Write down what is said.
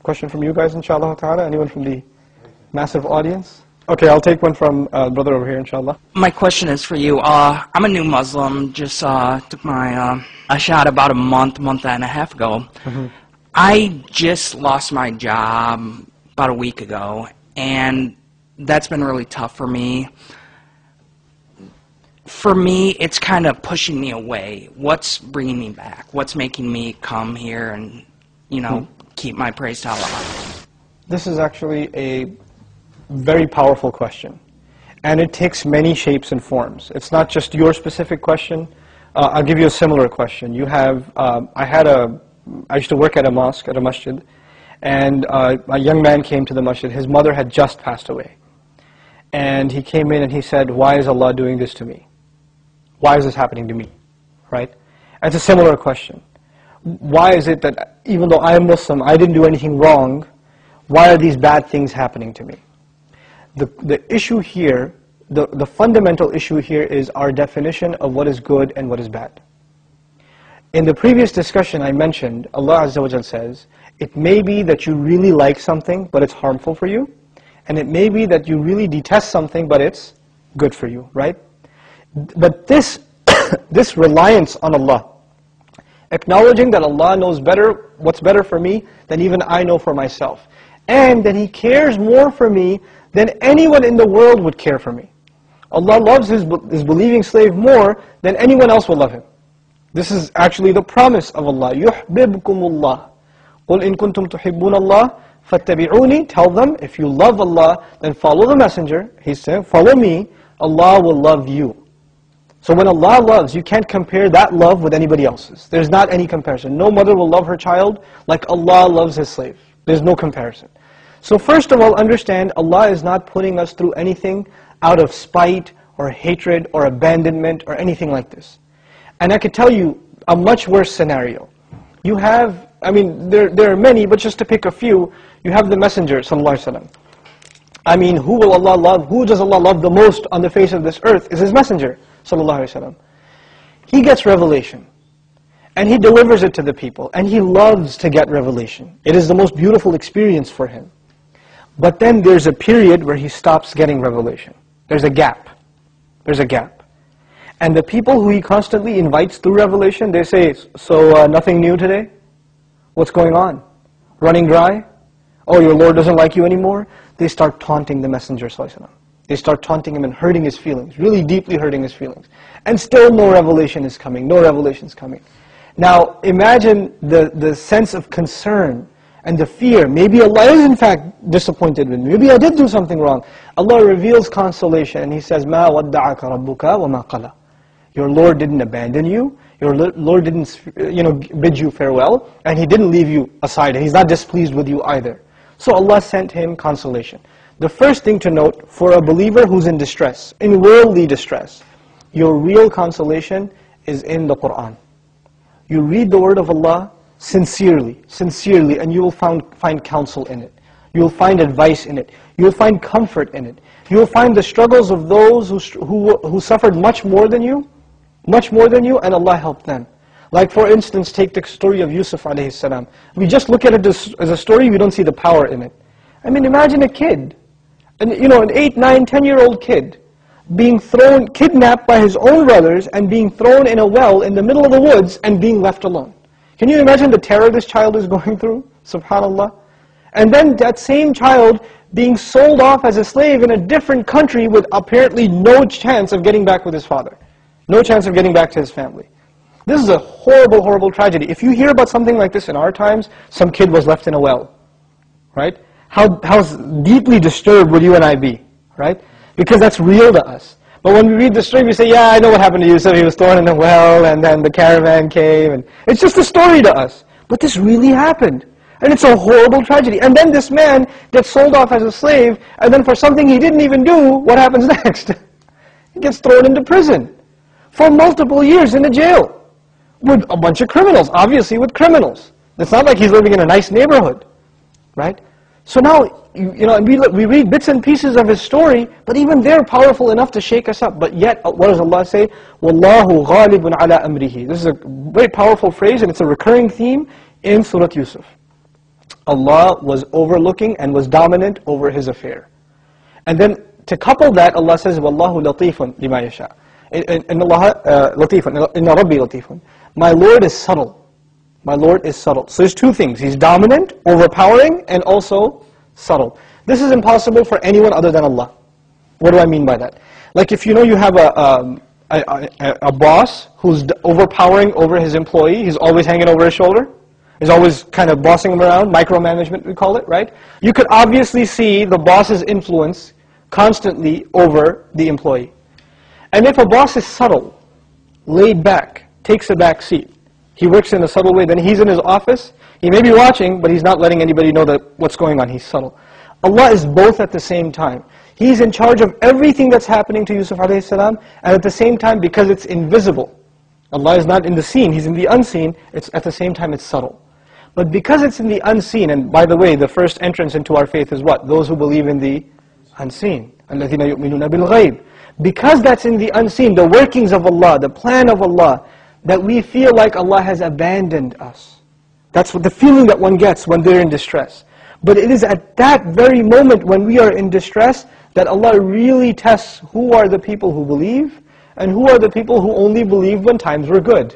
Question from you guys, inshallah ta'ala? Anyone from the massive audience? Okay, I'll take one from brother over here, inshallah. My question is for you. I'm a new Muslim. Just took my a shot about a month and a half ago. I just lost my job about a week ago, and that's been really tough for me. For me, it's kind of pushing me away. What's bringing me back? What's making me come here and, you know, keep my praise to Allah? This is actually a very powerful question, and it takes many shapes and forms. It's not just your specific question. I'll give you a similar question. You have, I used to work at a mosque, at a masjid, and a young man came to the masjid. His mother had just passed away, and he came in and he said, "Why is Allah doing this to me? Why is this happening to me?" Right? It's a similar question. Why is it that even though I am Muslim, I didn't do anything wrong, why are these bad things happening to me? The issue here, the fundamental issue here is our definition of what is good and what is bad. In the previous discussion I mentioned, Allah Azza wa Jal says, it may be that you really like something, but it's harmful for you, and it may be that you really detest something, but it's good for you, right? But this, this reliance on Allah, acknowledging that Allah knows better, what's better for me, than even I know for myself, and that He cares more for me than anyone in the world would care for me. Allah loves His believing slave more than anyone else will love him. This is actually the promise of Allah. يُحْبِبْكُمُ اللَّهِ قُلْ إِن كُنْتُمْ تُحِبُّونَ اللَّهِ فَاتَّبِعُونِي. Tell them, if you love Allah, then follow the messenger. He's saying, follow me, Allah will love you. So when Allah loves, you can't compare that love with anybody else's. There's not any comparison. No mother will love her child like Allah loves His slave. There's no comparison. So first of all, understand Allah is not putting us through anything out of spite or hatred or abandonment or anything like this. And I could tell you a much worse scenario. You have, I mean, there are many, but just to pick a few, you have the Messenger, sallallahu alaihi wasallam. I mean, who will Allah love? Who does Allah love the most on the face of this earth is His Messenger, sallallahu alaihi wasallam. He gets revelation, and he delivers it to the people, and he loves to get revelation. It is the most beautiful experience for him. But then there's a period where he stops getting revelation. There's a gap. There's a gap. And the people who he constantly invites through revelation, they say, so nothing new today? What's going on? Running dry? Oh, your Lord doesn't like you anymore? They start taunting the Messenger sallallahu alaihi wasallam. They start taunting him and hurting his feelings, really deeply hurting his feelings. And still no revelation is coming, no revelation is coming. Now imagine the sense of concern and the fear. Maybe Allah is in fact disappointed with me. Maybe I did do something wrong. Allah reveals consolation and He says, مَا وَدَّعَكَ رَبُّكَ وَمَا قَلَى. Your Lord didn't abandon you. Your Lord didn't bid you farewell. And He didn't leave you aside. He's not displeased with you either. So Allah sent him consolation. The first thing to note, for a believer who's in distress, in worldly distress, your real consolation is in the Qur'an. You read the word of Allah sincerely, and you will find counsel in it. You will find advice in it. You will find comfort in it. You will find the struggles of those who suffered much more than you, and Allah helped them. Like for instance, take the story of Yusuf alayhi salam. We just look at it as a story, we don't see the power in it. I mean, imagine a kid, an 8, 9, 10-year-old kid, being kidnapped by his own brothers and being thrown in a well in the middle of the woods and being left alone. Can you imagine the terror this child is going through? Subhanallah. And then that same child being sold off as a slave in a different country with apparently no chance of getting back with his father. No chance of getting back to his family. This is a horrible, horrible tragedy. If you hear about something like this in our times, some kid was left in a well, right? How deeply disturbed would you and I be, right? Because that's real to us. But when we read the story, we say, yeah, I know what happened to Yusuf. He was thrown in a well, and then the caravan came, and it's just a story to us. But this really happened. And it's a horrible tragedy. And then this man gets sold off as a slave, and then for something he didn't even do, what happens next? He gets thrown into prison for multiple years in a jail with a bunch of criminals, obviously with criminals. It's not like he's living in a nice neighborhood, right? So now, and we read bits and pieces of his story, but even they're powerful enough to shake us up. But yet, what does Allah say? وَاللَّهُ غَالِبٌ عَلَىٰ أَمْرِهِ. This is a very powerful phrase, and it's a recurring theme in Surah Yusuf. Allah was overlooking and was dominant over his affair. And then to couple that, Allah says, وَاللَّهُ لَطِيفٌ لِمَا يَشَاءُ. إِنَّ اللَّهَ لَطِيفٌ إِنَّ رَبِّي لَطِيفٌ. My Lord is subtle. My Lord is subtle. So there's two things. He's dominant, overpowering, and also subtle. This is impossible for anyone other than Allah. What do I mean by that? Like if you know you have a boss who's overpowering over his employee, he's always hanging over his shoulder, he's always kind of bossing him around, micromanagement we call it, right? You could obviously see the boss's influence constantly over the employee. And if a boss is subtle, laid back, takes a back seat, he works in a subtle way, then he's in his office, he may be watching, but he's not letting anybody know that what's going on, he's subtle. Allah is both at the same time. He's in charge of everything that's happening to Yusuf alayhi salam, and at the same time, because it's invisible, Allah is not in the seen, He's in the unseen, it's at the same time it's subtle. But because it's in the unseen, and by the way, the first entrance into our faith is what? Those who believe in the unseen. الَّذِينَ يُؤْمِنُونَ بِالْغَيْبِ. Because that's in the unseen, the workings of Allah, the plan of Allah, that we feel like Allah has abandoned us. That's what the feeling that one gets when they're in distress. But it is at that very moment when we are in distress that Allah really tests who are the people who believe and who are the people who only believe when times were good.